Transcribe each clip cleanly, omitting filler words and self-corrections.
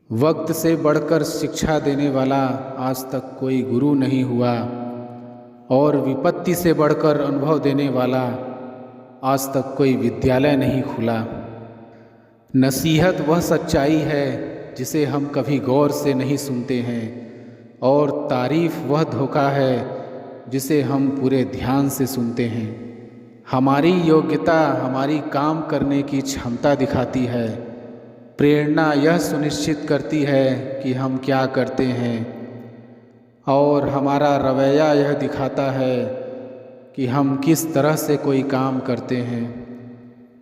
वक्त से बढ़कर शिक्षा देने वाला आज तक कोई गुरु नहीं हुआ और विपत्ति से बढ़कर अनुभव देने वाला आज तक कोई विद्यालय नहीं खुला। नसीहत वह सच्चाई है जिसे हम कभी गौर से नहीं सुनते हैं और तारीफ़ वह धोखा है जिसे हम पूरे ध्यान से सुनते हैं। हमारी योग्यता हमारी काम करने की क्षमता दिखाती है, प्रेरणा यह सुनिश्चित करती है कि हम क्या करते हैं और हमारा रवैया यह दिखाता है कि हम किस तरह से कोई काम करते हैं।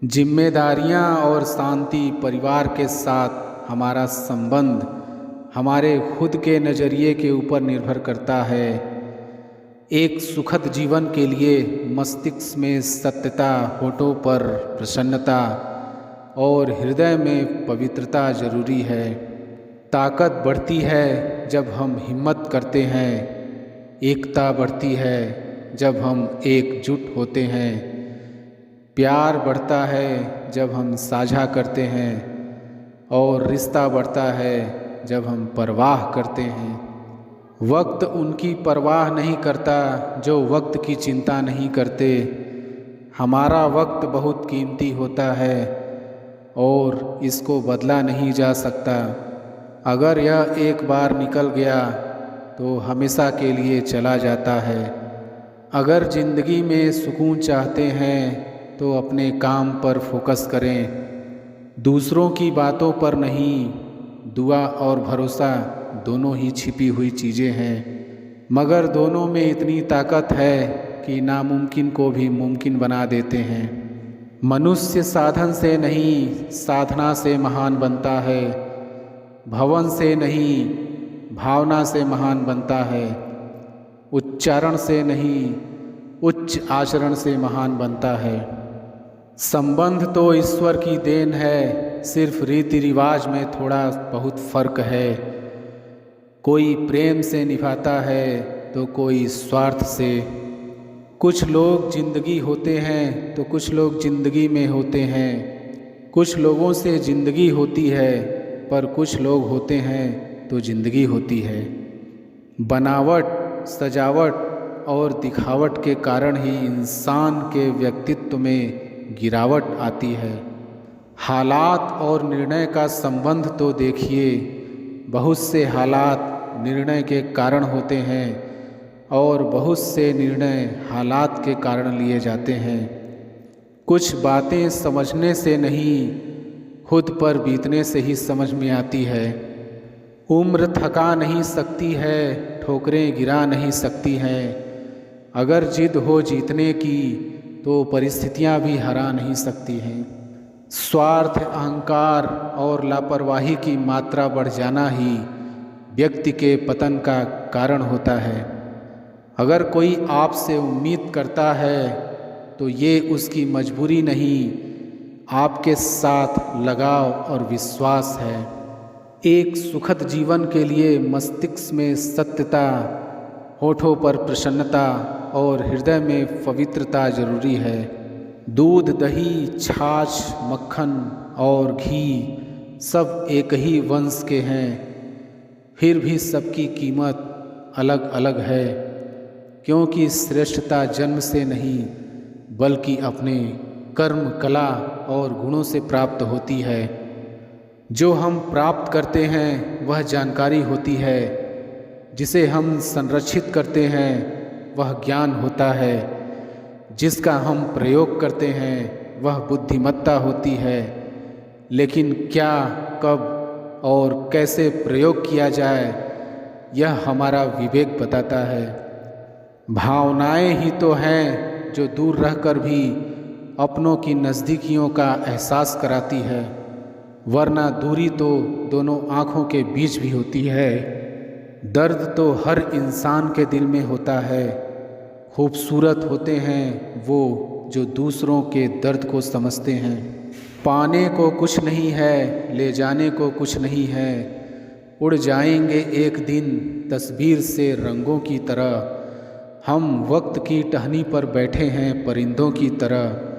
जिम्मेदारियां और शांति, परिवार के साथ हमारा संबंध हमारे खुद के नज़रिए के ऊपर निर्भर करता है। एक सुखद जीवन के लिए मस्तिष्क में सत्यता, होठों पर प्रसन्नता और हृदय में पवित्रता जरूरी है। ताकत बढ़ती है जब हम हिम्मत करते हैं, एकता बढ़ती है जब हम एकजुट होते हैं, प्यार बढ़ता है जब हम साझा करते हैं और रिश्ता बढ़ता है जब हम परवाह करते हैं। वक्त उनकी परवाह नहीं करता जो वक्त की चिंता नहीं करते। हमारा वक्त बहुत कीमती होता है और इसको बदला नहीं जा सकता। अगर यह एक बार निकल गया तो हमेशा के लिए चला जाता है। अगर ज़िंदगी में सुकून चाहते हैं तो अपने काम पर फोकस करें, दूसरों की बातों पर नहीं। दुआ और भरोसा दोनों ही छिपी हुई चीज़ें हैं, मगर दोनों में इतनी ताकत है कि नामुमकिन को भी मुमकिन बना देते हैं। मनुष्य साधन से नहीं, साधना से महान बनता है। भवन से नहीं, भावना से महान बनता है। उच्चारण से नहीं, उच्च आचरण से महान बनता है। संबंध तो ईश्वर की देन है, सिर्फ रीति रिवाज में थोड़ा बहुत फर्क है। कोई प्रेम से निभाता है तो कोई स्वार्थ से। कुछ लोग जिंदगी होते हैं तो कुछ लोग जिंदगी में होते हैं। कुछ लोगों से जिंदगी होती है पर कुछ लोग होते हैं तो जिंदगी होती है। बनावट, सजावट और दिखावट के कारण ही इंसान के व्यक्तित्व में गिरावट आती है। हालात और निर्णय का संबंध तो देखिए। बहुत से हालात निर्णय के कारण होते हैं और बहुत से निर्णय हालात के कारण लिए जाते हैं। कुछ बातें समझने से नहीं, खुद पर बीतने से ही समझ में आती है। उम्र थका नहीं सकती है, ठोकरें गिरा नहीं सकती हैं। अगर जिद हो जीतने की तो परिस्थितियां भी हरा नहीं सकती हैं। स्वार्थ, अहंकार और लापरवाही की मात्रा बढ़ जाना ही व्यक्ति के पतन का कारण होता है। अगर कोई आपसे उम्मीद करता है तो ये उसकी मजबूरी नहीं, आपके साथ लगाव और विश्वास है। एक सुखद जीवन के लिए मस्तिष्क में सत्यता, होठों पर प्रसन्नता और हृदय में पवित्रता जरूरी है। दूध, दही, छाछ, मक्खन और घी सब एक ही वंश के हैं, फिर भी सबकी कीमत अलग अलग है, क्योंकि श्रेष्ठता जन्म से नहीं बल्कि अपने कर्म, कला और गुणों से प्राप्त होती है। जो हम प्राप्त करते हैं वह जानकारी होती है, जिसे हम संरक्षित करते हैं वह ज्ञान होता है, जिसका हम प्रयोग करते हैं वह बुद्धिमत्ता होती है। लेकिन क्या, कब और कैसे प्रयोग किया जाए यह हमारा विवेक बताता है। भावनाएं ही तो हैं जो दूर रहकर भी अपनों की नज़दीकियों का एहसास कराती है, वरना दूरी तो दोनों आँखों के बीच भी होती है। दर्द तो हर इंसान के दिल में होता है। खूबसूरत होते हैं वो जो दूसरों के दर्द को समझते हैं। पाने को कुछ नहीं है, ले जाने को कुछ नहीं है। उड़ जाएंगे एक दिन तस्वीर से रंगों की तरह। हम वक्त की टहनी पर बैठे हैं परिंदों की तरह।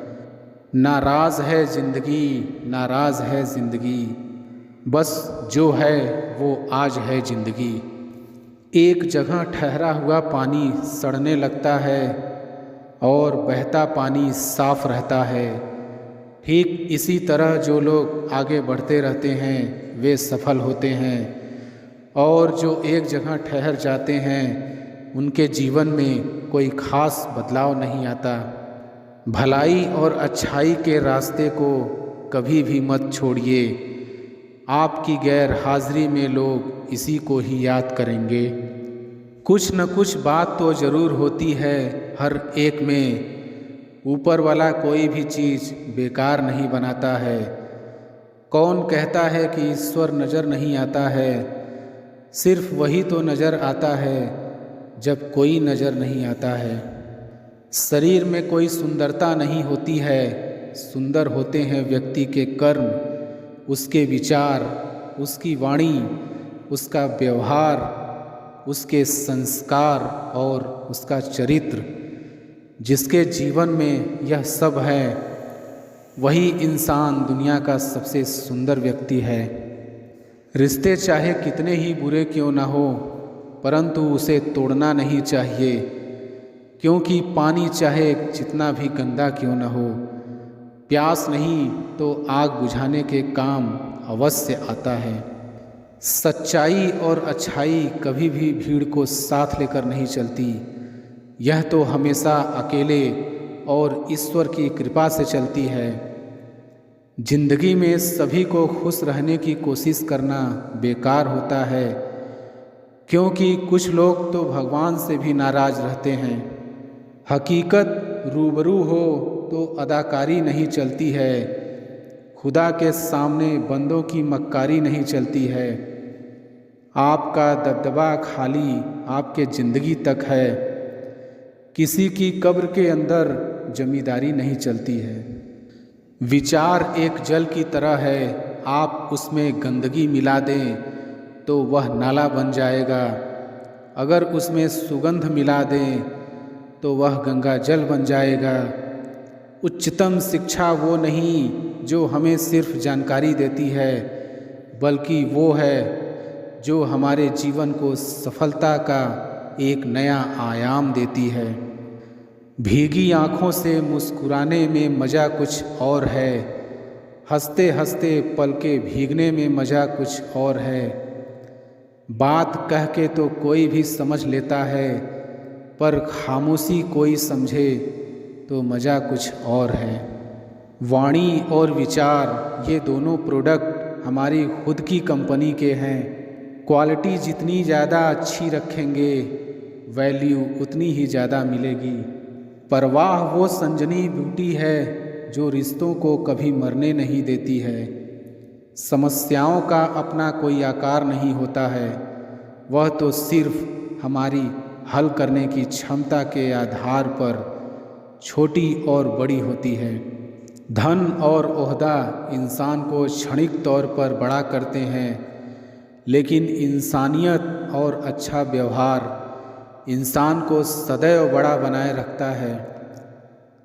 नाराज़ है ज़िंदगी, नाराज़ है ज़िंदगी। बस जो है वो आज है जिंदगी। एक जगह ठहरा हुआ पानी सड़ने लगता है और बहता पानी साफ रहता है। ठीक इसी तरह जो लोग आगे बढ़ते रहते हैं वे सफल होते हैं, और जो एक जगह ठहर जाते हैं उनके जीवन में कोई खास बदलाव नहीं आता। भलाई और अच्छाई के रास्ते को कभी भी मत छोड़िए। आपकी गैर हाजिरी में लोग इसी को ही याद करेंगे। कुछ न कुछ बात तो ज़रूर होती है हर एक में। ऊपर वाला कोई भी चीज़ बेकार नहीं बनाता है। कौन कहता है कि ईश्वर नज़र नहीं आता है? सिर्फ वही तो नज़र आता है जब कोई नज़र नहीं आता है। शरीर में कोई सुंदरता नहीं होती है, सुंदर होते हैं व्यक्ति के कर्म, उसके विचार, उसकी वाणी, उसका व्यवहार, उसके संस्कार और उसका चरित्र। जिसके जीवन में यह सब है वही इंसान दुनिया का सबसे सुंदर व्यक्ति है। रिश्ते चाहे कितने ही बुरे क्यों ना हो, परंतु उसे तोड़ना नहीं चाहिए, क्योंकि पानी चाहे जितना भी गंदा क्यों ना हो, प्यास नहीं तो आग बुझाने के काम अवश्य आता है। सच्चाई और अच्छाई कभी भी भीड़ को साथ लेकर नहीं चलती, यह तो हमेशा अकेले और ईश्वर की कृपा से चलती है। जिंदगी में सभी को खुश रहने की कोशिश करना बेकार होता है, क्योंकि कुछ लोग तो भगवान से भी नाराज रहते हैं। हकीकत रूबरू हो तो अदाकारी नहीं चलती है, खुदा के सामने बंदों की मक्कारी नहीं चलती है। आपका दबदबा खाली आपके ज़िंदगी तक है, किसी की कब्र के अंदर जमींदारी नहीं चलती है। विचार एक जल की तरह है, आप उसमें गंदगी मिला दें तो वह नाला बन जाएगा, अगर उसमें सुगंध मिला दें तो वह गंगा जल बन जाएगा। उच्चतम शिक्षा वो नहीं जो हमें सिर्फ जानकारी देती है, बल्कि वो है जो हमारे जीवन को सफलता का एक नया आयाम देती है। भीगी आँखों से मुस्कुराने में मज़ा कुछ और है, हंसते हंसते पलके भीगने में मज़ा कुछ और है। बात कह के तो कोई भी समझ लेता है, पर खामोशी कोई समझे तो मज़ा कुछ और है। वाणी और विचार ये दोनों प्रोडक्ट हमारी खुद की कंपनी के हैं। क्वालिटी जितनी ज़्यादा अच्छी रखेंगे वैल्यू उतनी ही ज़्यादा मिलेगी। परवाह वो संजनी ब्यूटी है जो रिश्तों को कभी मरने नहीं देती है। समस्याओं का अपना कोई आकार नहीं होता है, वह तो सिर्फ हमारी हल करने की क्षमता के आधार पर छोटी और बड़ी होती है। धन और ओहदा इंसान को क्षणिक तौर पर बड़ा करते हैं, लेकिन इंसानियत और अच्छा व्यवहार इंसान को सदैव बड़ा बनाए रखता है।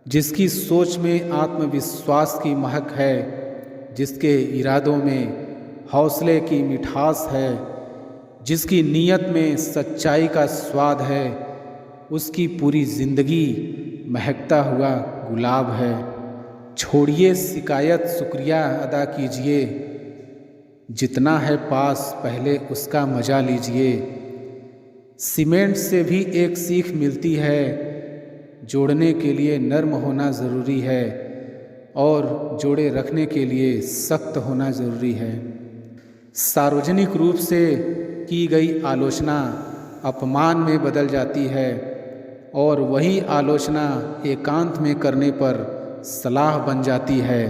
जिसकी सोच में आत्मविश्वास की महक है, जिसके इरादों में हौसले की मिठास है, जिसकी नीयत में सच्चाई का स्वाद है, उसकी पूरी जिंदगी महकता हुआ गुलाब है। छोड़िए शिकायत, शुक्रिया अदा कीजिए, जितना है पास पहले उसका मजा लीजिए। सीमेंट से भी एक सीख मिलती है, जोड़ने के लिए नर्म होना ज़रूरी है और जोड़े रखने के लिए सख्त होना ज़रूरी है। सार्वजनिक रूप से की गई आलोचना अपमान में बदल जाती है, और वही आलोचना एकांत में करने पर सलाह बन जाती है।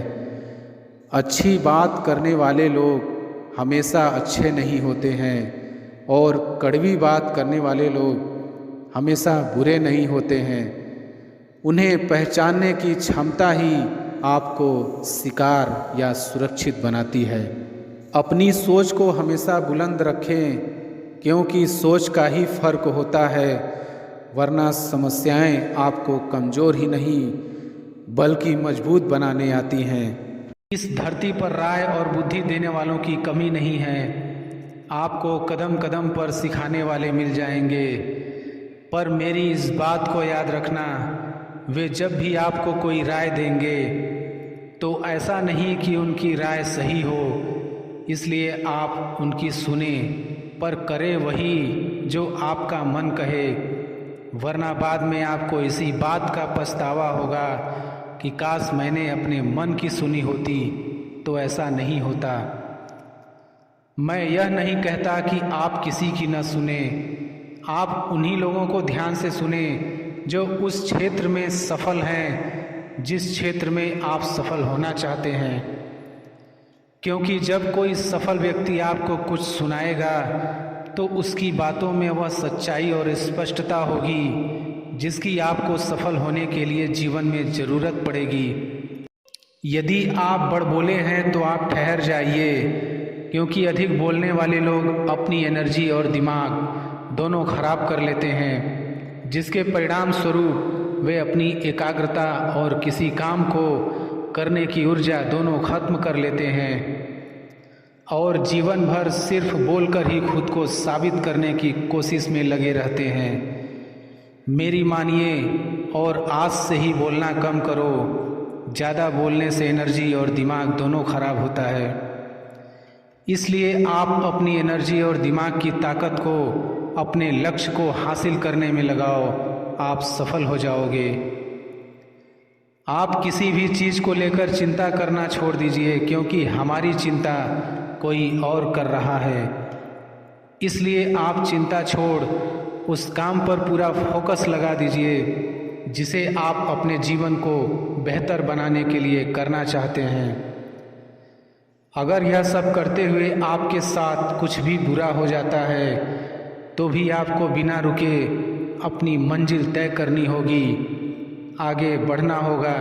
अच्छी बात करने वाले लोग हमेशा अच्छे नहीं होते हैं, और कड़वी बात करने वाले लोग हमेशा बुरे नहीं होते हैं। उन्हें पहचानने की क्षमता ही आपको शिकार या सुरक्षित बनाती है। अपनी सोच को हमेशा बुलंद रखें, क्योंकि सोच का ही फर्क होता है, वरना समस्याएं आपको कमज़ोर ही नहीं बल्कि मजबूत बनाने आती हैं। इस धरती पर राय और बुद्धि देने वालों की कमी नहीं है। आपको कदम कदम पर सिखाने वाले मिल जाएंगे, पर मेरी इस बात को याद रखना, वे जब भी आपको कोई राय देंगे तो ऐसा नहीं कि उनकी राय सही हो इसलिए आप उनकी सुने, पर करें वही जो आपका मन कहे, वरना बाद में आपको इसी बात का पछतावा होगा कि काश मैंने अपने मन की सुनी होती। तो ऐसा नहीं होता। मैं यह नहीं कहता कि आप किसी की न सुने, आप उन्हीं लोगों को ध्यान से सुने जो उस क्षेत्र में सफल हैं जिस क्षेत्र में आप सफल होना चाहते हैं। क्योंकि जब कोई सफल व्यक्ति आपको कुछ सुनाएगा तो उसकी बातों में वह सच्चाई और स्पष्टता होगी जिसकी आपको सफल होने के लिए जीवन में ज़रूरत पड़ेगी। यदि आप बड़बोले हैं तो आप ठहर जाइए, क्योंकि अधिक बोलने वाले लोग अपनी एनर्जी और दिमाग दोनों खराब कर लेते हैं, जिसके परिणाम स्वरूप वे अपनी एकाग्रता और किसी काम को करने की ऊर्जा दोनों खत्म कर लेते हैं और जीवन भर सिर्फ बोलकर ही खुद को साबित करने की कोशिश में लगे रहते हैं। मेरी मानिए और आज से ही बोलना कम करो। ज़्यादा बोलने से एनर्जी और दिमाग दोनों खराब होता है। इसलिए आप अपनी एनर्जी और दिमाग की ताकत को अपने लक्ष्य को हासिल करने में लगाओ, आप सफल हो जाओगे। आप किसी भी चीज़ को लेकर चिंता करना छोड़ दीजिए, क्योंकि हमारी चिंता कोई और कर रहा है। इसलिए आप चिंता छोड़ उस काम पर पूरा फोकस लगा दीजिए जिसे आप अपने जीवन को बेहतर बनाने के लिए करना चाहते हैं। अगर यह सब करते हुए आपके साथ कुछ भी बुरा हो जाता है तो भी आपको बिना रुके अपनी मंजिल तय करनी होगी, आगे बढ़ना होगा,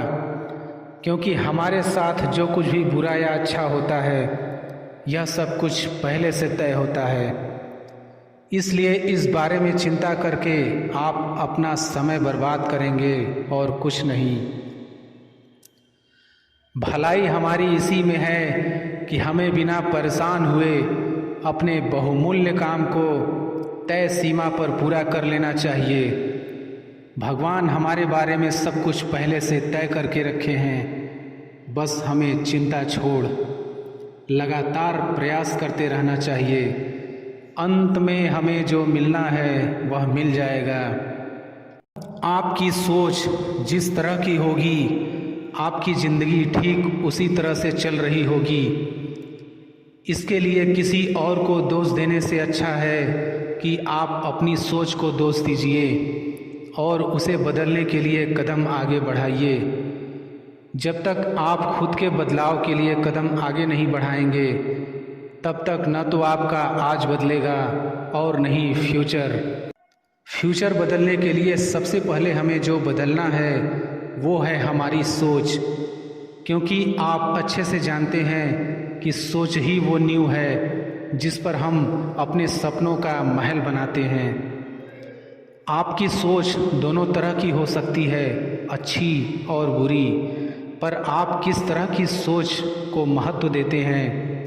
क्योंकि हमारे साथ जो कुछ भी बुरा या अच्छा होता है यह सब कुछ पहले से तय होता है। इसलिए इस बारे में चिंता करके आप अपना समय बर्बाद करेंगे और कुछ नहीं। भलाई हमारी इसी में है कि हमें बिना परेशान हुए अपने बहुमूल्य काम को तय सीमा पर पूरा कर लेना चाहिए। भगवान हमारे बारे में सब कुछ पहले से तय करके रखे हैं, बस हमें चिंता छोड़ लगातार प्रयास करते रहना चाहिए। अंत में हमें जो मिलना है वह मिल जाएगा। आपकी सोच जिस तरह की होगी, आपकी ज़िंदगी ठीक उसी तरह से चल रही होगी। इसके लिए किसी और को दोष देने से अच्छा है कि आप अपनी सोच को दोष दीजिए और उसे बदलने के लिए कदम आगे बढ़ाइए। जब तक आप खुद के बदलाव के लिए कदम आगे नहीं बढ़ाएंगे तब तक न तो आपका आज बदलेगा और न ही फ्यूचर बदलने के लिए सबसे पहले हमें जो बदलना है वो है हमारी सोच, क्योंकि आप अच्छे से जानते हैं कि सोच ही वो नींव है जिस पर हम अपने सपनों का महल बनाते हैं। आपकी सोच दोनों तरह की हो सकती है, अच्छी और बुरी, पर आप किस तरह की सोच को महत्व देते हैं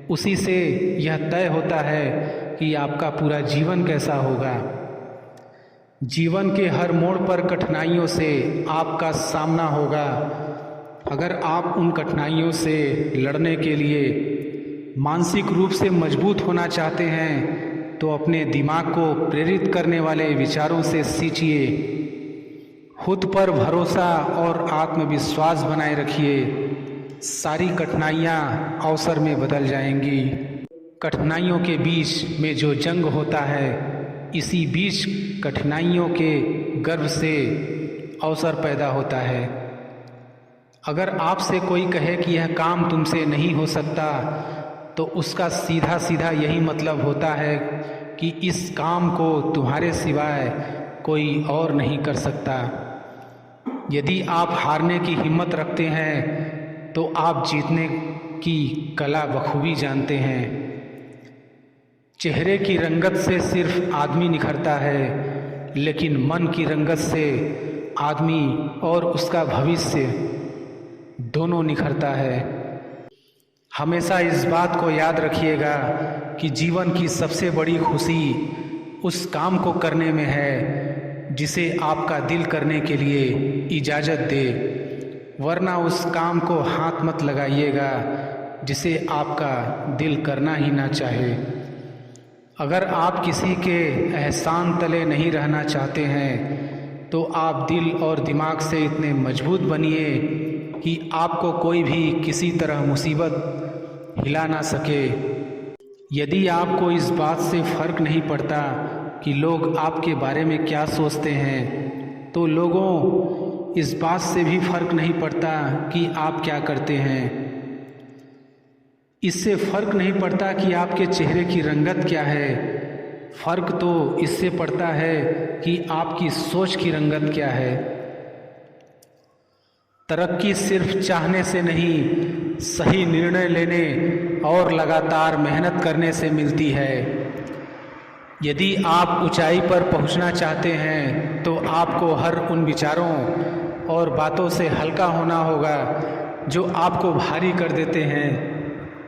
उसी से यह तय होता है कि आपका पूरा जीवन कैसा होगा। जीवन के हर मोड़ पर कठिनाइयों से आपका सामना होगा। अगर आप उन कठिनाइयों से लड़ने के लिए मानसिक रूप से मजबूत होना चाहते हैं तो अपने दिमाग को प्रेरित करने वाले विचारों से सींचिए। खुद पर भरोसा और आत्मविश्वास बनाए रखिए। सारी कठिनाइयाँ अवसर में बदल जाएंगी। कठिनाइयों के बीच में जो जंग होता है, इसी बीच कठिनाइयों के गर्भ से अवसर पैदा होता है। अगर आपसे कोई कहे कि यह काम तुमसे नहीं हो सकता तो उसका सीधा सीधा यही मतलब होता है कि इस काम को तुम्हारे सिवाय कोई और नहीं कर सकता। यदि आप हारने की हिम्मत रखते हैं तो आप जीतने की कला बखूबी जानते हैं। चेहरे की रंगत से सिर्फ आदमी निखरता है, लेकिन मन की रंगत से आदमी और उसका भविष्य दोनों निखरता है। हमेशा इस बात को याद रखिएगा कि जीवन की सबसे बड़ी खुशी उस काम को करने में है जिसे आपका दिल करने के लिए इजाज़त दे, वरना उस काम को हाथ मत लगाइएगा जिसे आपका दिल करना ही ना चाहे। अगर आप किसी के एहसान तले नहीं रहना चाहते हैं तो आप दिल और दिमाग से इतने मजबूत बनिए कि आपको कोई भी किसी तरह मुसीबत हिला ना सके। यदि आपको इस बात से फ़र्क नहीं पड़ता कि लोग आपके बारे में क्या सोचते हैं, तो लोगों इस बात से भी फ़र्क नहीं पड़ता कि आप क्या करते हैं। इससे फ़र्क नहीं पड़ता कि आपके चेहरे की रंगत क्या है, फ़र्क तो इससे पड़ता है कि आपकी सोच की रंगत क्या है। तरक्की सिर्फ चाहने से नहीं, सही निर्णय लेने और लगातार मेहनत करने से मिलती है। यदि आप ऊंचाई पर पहुंचना चाहते हैं तो आपको हर उन विचारों और बातों से हल्का होना होगा जो आपको भारी कर देते हैं।